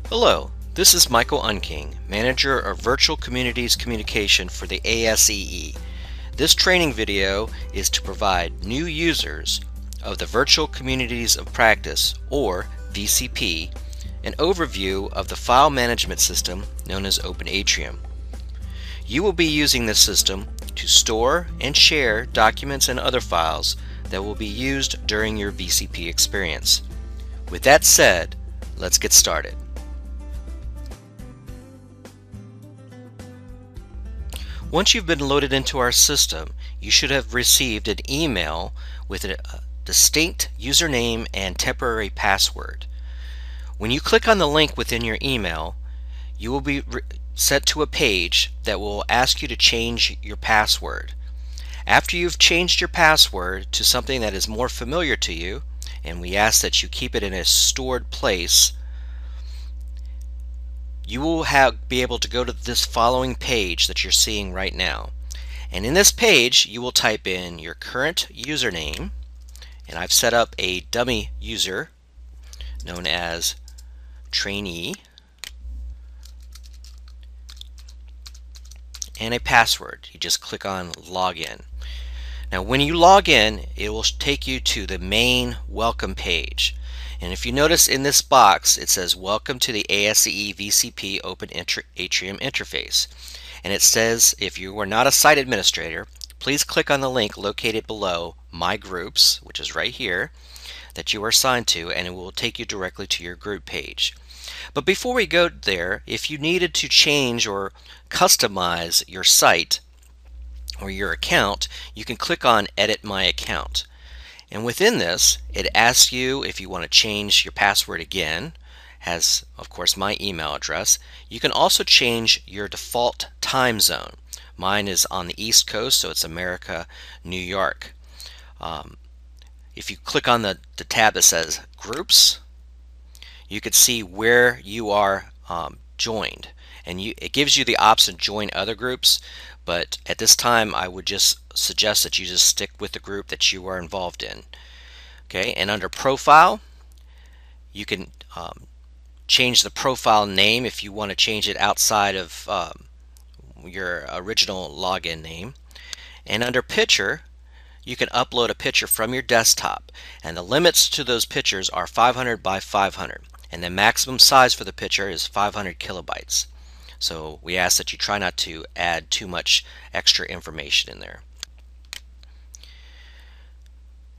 Hello, this is Michael Unking, Manager of Virtual Communities Communication for the ASEE. This training video is to provide new users of the Virtual Communities of Practice, or VCP, an overview of the file management system known as Open Atrium. You will be using this system to store and share documents and other files that will be used during your VCP experience. With that said, let's get started. Once you've been loaded into our system, you should have received an email with a distinct username and temporary password. When you click on the link within your email, you will be sent to a page that will ask you to change your password. After you've changed your password to something that is more familiar to you, and we ask that you keep it in a stored place, you will be able to go to this following page that you're seeing right now. And in this page, you will type in your current username, and I've set up a dummy user known as trainee, and a password. You just click on login. Now when you log in, it will take you to the main welcome page. And if you notice in this box, it says Welcome to the ASEE VCP Open Atrium Interface. And it says if you are not a site administrator, please click on the link located below My Groups, which is right here, that you are assigned to, and it will take you directly to your group page. But before we go there, if you needed to change or customize your site or your account, you can click on Edit My Account. And within this, it asks you if you want to change your password again, has of course my email address. You can also change your default time zone. Mine is on the East Coast, so it's America, New York. If you click on the tab that says Groups, you can see where you are joined. And it gives you the option to join other groups, but at this time I would just suggest that you just stick with the group that you are involved in. Okay, and under Profile, you can change the profile name if you want to change it outside of your original login name. And under Picture, you can upload a picture from your desktop, and the limits to those pictures are 500 by 500, and the maximum size for the picture is 500 kilobytes. So we ask that you try not to add too much extra information in there.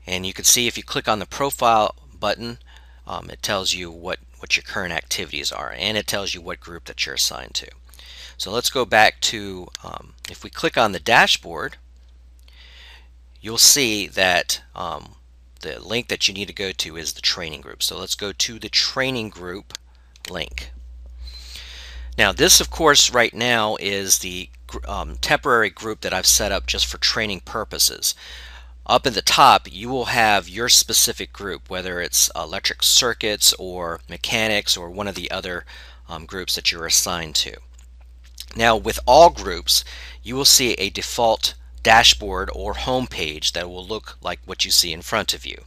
And you can see if you click on the profile button, it tells you what your current activities are, and it tells you what group that you're assigned to. So let's go back to, if we click on the dashboard, you'll see that the link that you need to go to is the training group. So let's go to the training group link. Now this, of course, right now is the temporary group that I've set up just for training purposes. Up at the top, you will have your specific group, whether it's electric circuits or mechanics or one of the other groups that you're assigned to. Now with all groups, you will see a default dashboard or home page that will look like what you see in front of you.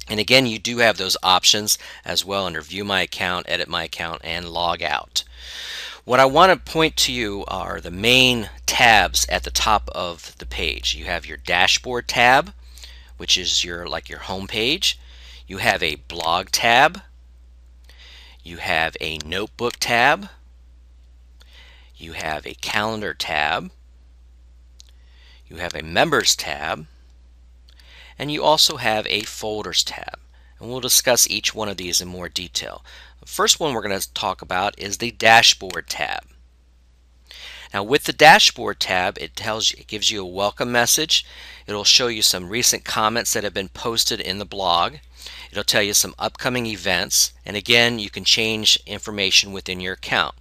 And again, you do have those options as well under View My Account, Edit My Account, and Log Out. What I want to point to you are the main tabs at the top of the page. You have your Dashboard tab, which is your home page. You have a Blog tab. You have a Notebook tab. You have a Calendar tab. You have a Members tab. And you also have a Folders tab. And we'll discuss each one of these in more detail. The first one we're going to talk about is the Dashboard tab. Now with the Dashboard tab, it gives you a welcome message. It'll show you some recent comments that have been posted in the blog. It'll tell you some upcoming events, and again, you can change information within your account.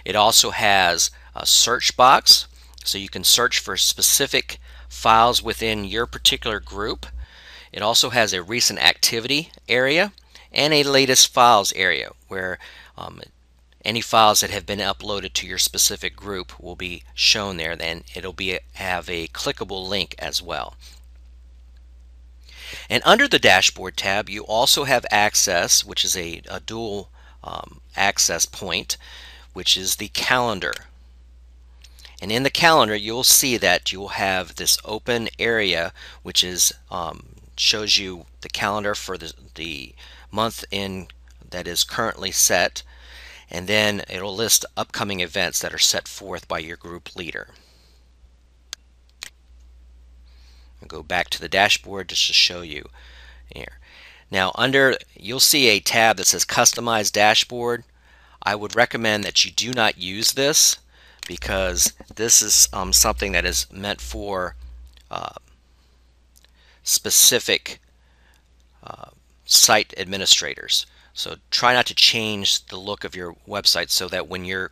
It also has a search box, so you can search for specific files within your particular group. It also has a recent activity area and a latest files area where any files that have been uploaded to your specific group will be shown there. Then it'll have a clickable link as well. And under the Dashboard tab, you also have access, which is a dual access point, which is the calendar. And in the calendar, you'll see that you'll have this open area, which is shows you the calendar for the month in that is currently set, and then it'll list upcoming events that are set forth by your group leader. I'll go back to the dashboard just to show you here. Now you'll see a tab that says Customize Dashboard. I would recommend that you do not use this, because this is something that is meant for specific site administrators. So try not to change the look of your website so that when your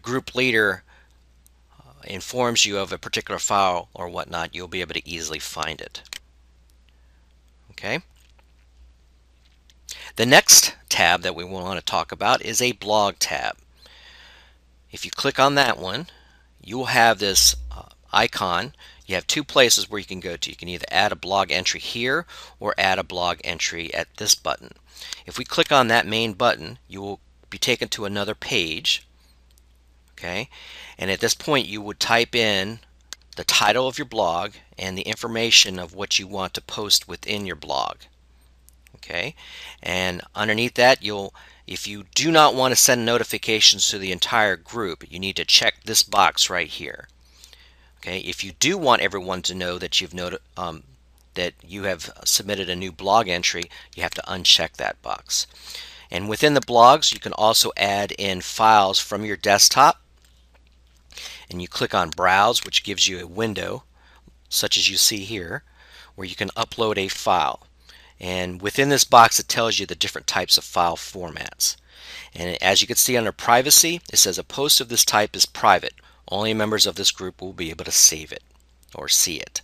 group leader informs you of a particular file or whatnot, you'll be able to easily find it. Okay. The next tab that we want to talk about is a blog tab. If you click on that one, you will have this icon. You have two places where you can go to. You can either add a blog entry here or add a blog entry at this button. If we click on that main button, you will be taken to another page. Okay, and at this point you would type in the title of your blog and the information of what you want to post within your blog. Okay, and underneath that, if you do not want to send notifications to the entire group, you need to check this box right here. Okay, if you do want everyone to know that that you have submitted a new blog entry, you have to uncheck that box. And within the blogs, you can also add in files from your desktop, and you click on Browse, which gives you a window such as you see here, where you can upload a file. And within this box, it tells you the different types of file formats. And as you can see under privacy, it says a post of this type is private. Only members of this group will be able to save it or see it.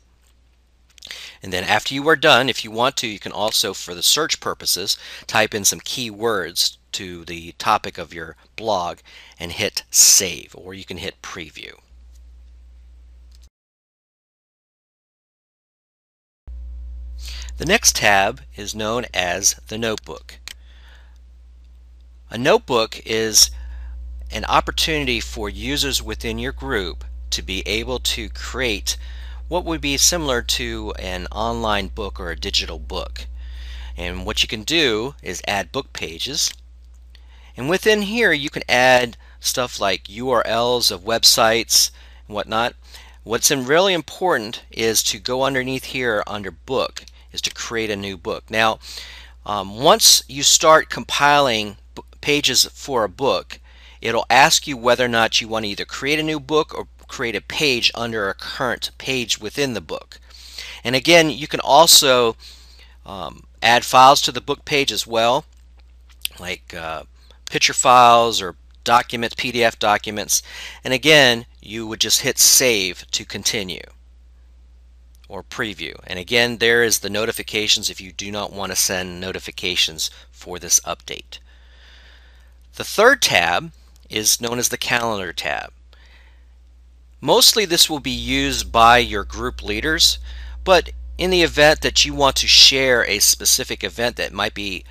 And then after you are done, if you want to, you can also, for the search purposes, type in some keywords to the topic of your blog and hit save, or you can hit preview. The next tab is known as the notebook. A notebook is an opportunity for users within your group to be able to create what would be similar to an online book or a digital book. And what you can do is add book pages, and within here you can add stuff like URLs of websites and whatnot. What's really important is to go underneath here under book, is to create a new book. Now once you start compiling pages for a book, it'll ask you whether or not you want to either create a new book or create a page under a current page within the book. And again, you can also add files to the book page as well, like picture files or documents, PDF documents. And again, you would just hit save to continue or preview. And again, there is the notifications if you do not want to send notifications for this update. The third tab is known as the calendar tab. Mostly this will be used by your group leaders, but in the event that you want to share a specific event that might be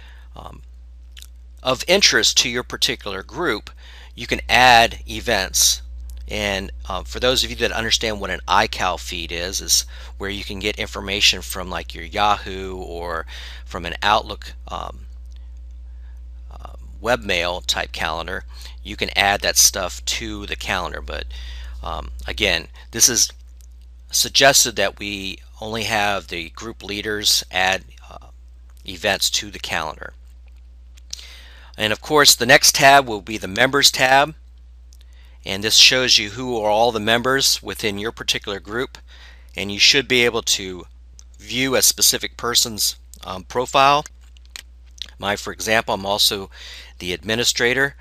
of interest to your particular group, you can add events. And for those of you that understand what an iCal feed is where you can get information from like your Yahoo or from an Outlook webmail type calendar. You can add that stuff to the calendar, but again, this is suggested that we only have the group leaders add events to the calendar. And of course, the next tab will be the members tab, and this shows you who are all the members within your particular group, and you should be able to view a specific person's profile. For example, I'm also the administrator,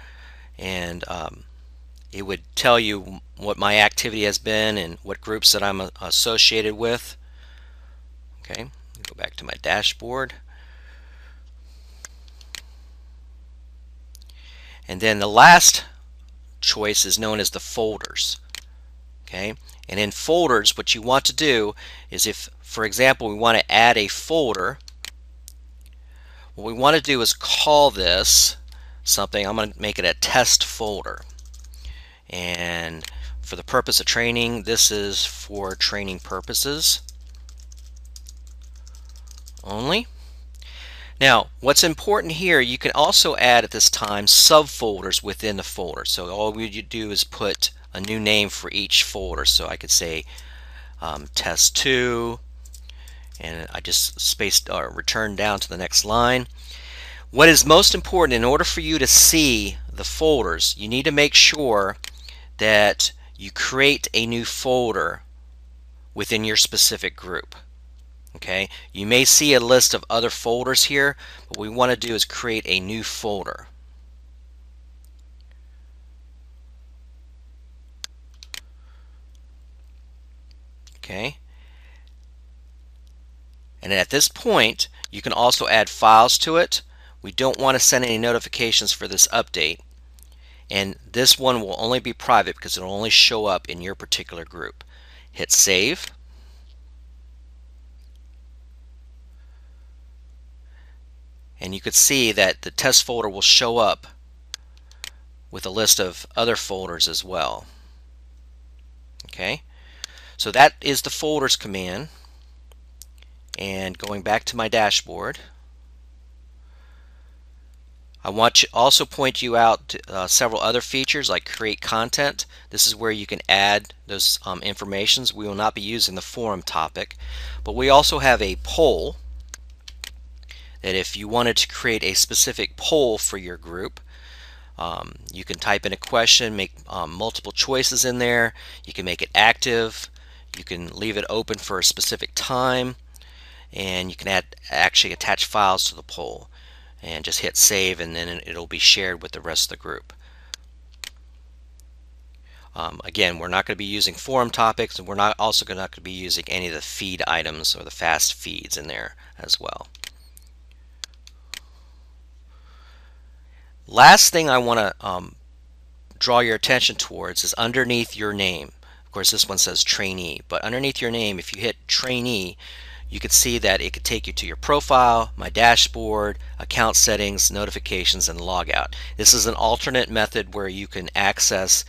and it would tell you what my activity has been and what groups that I'm associated with. Okay, go back to my dashboard. And then the last choice is known as the folders. Okay, and in folders, what you want to do is, if, for example, we want to add a folder, What we want to do is call this something. I'm going to make it a test folder. And for the purpose of training, this is for training purposes only. Now, what's important here, you can also add at this time subfolders within the folder. So all you do is put a new name for each folder. So I could say test 2, and I just spaced or returned down to the next line. What is most important, in order for you to see the folders, you need to make sure that you create a new folder within your specific group. Okay, you may see a list of other folders here, but what we want to do is create a new folder. Okay, and at this point you can also add files to it. We don't want to send any notifications for this update, and this one will only be private because it will only show up in your particular group. Hit save. And you could see that the test folder will show up with a list of other folders as well. Okay, so that is the folders command. And going back to my dashboard, I want to also point you out to, several other features like create content. This is where you can add those informations. We will not be using the forum topic, but we also have a poll that if you wanted to create a specific poll for your group, you can type in a question, make multiple choices in there. You can make it active. You can leave it open for a specific time, and you can actually attach files to the poll and just hit save, and then it'll be shared with the rest of the group. Again, we're not going to be using forum topics, and we're not going to be using any of the feed items or the fast feeds in there as well. Last thing I want to draw your attention towards is underneath your name. Of course, this one says trainee, but underneath your name, if you hit trainee, you can see that it could take you to your profile, my dashboard, account settings, notifications, and logout. This is an alternate method where you can access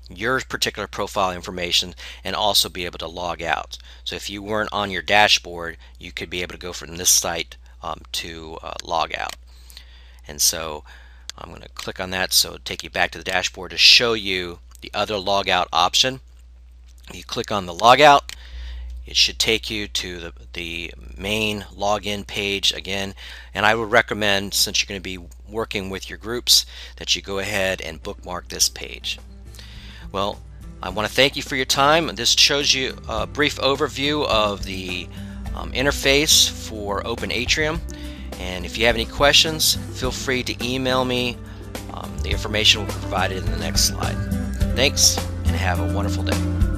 your particular profile information and also be able to log out. So if you weren't on your dashboard, you could be able to go from this site to log out. And so I'm going to click on that, so it'll take you back to the dashboard to show you the other logout option. If you click on the logout, it should take you to the main login page again, and I would recommend, since you're going to be working with your groups, that you go ahead and bookmark this page. Well, I want to thank you for your time. This shows you a brief overview of the interface for Open Atrium, and if you have any questions, feel free to email me. The information will be provided in the next slide. Thanks, and have a wonderful day.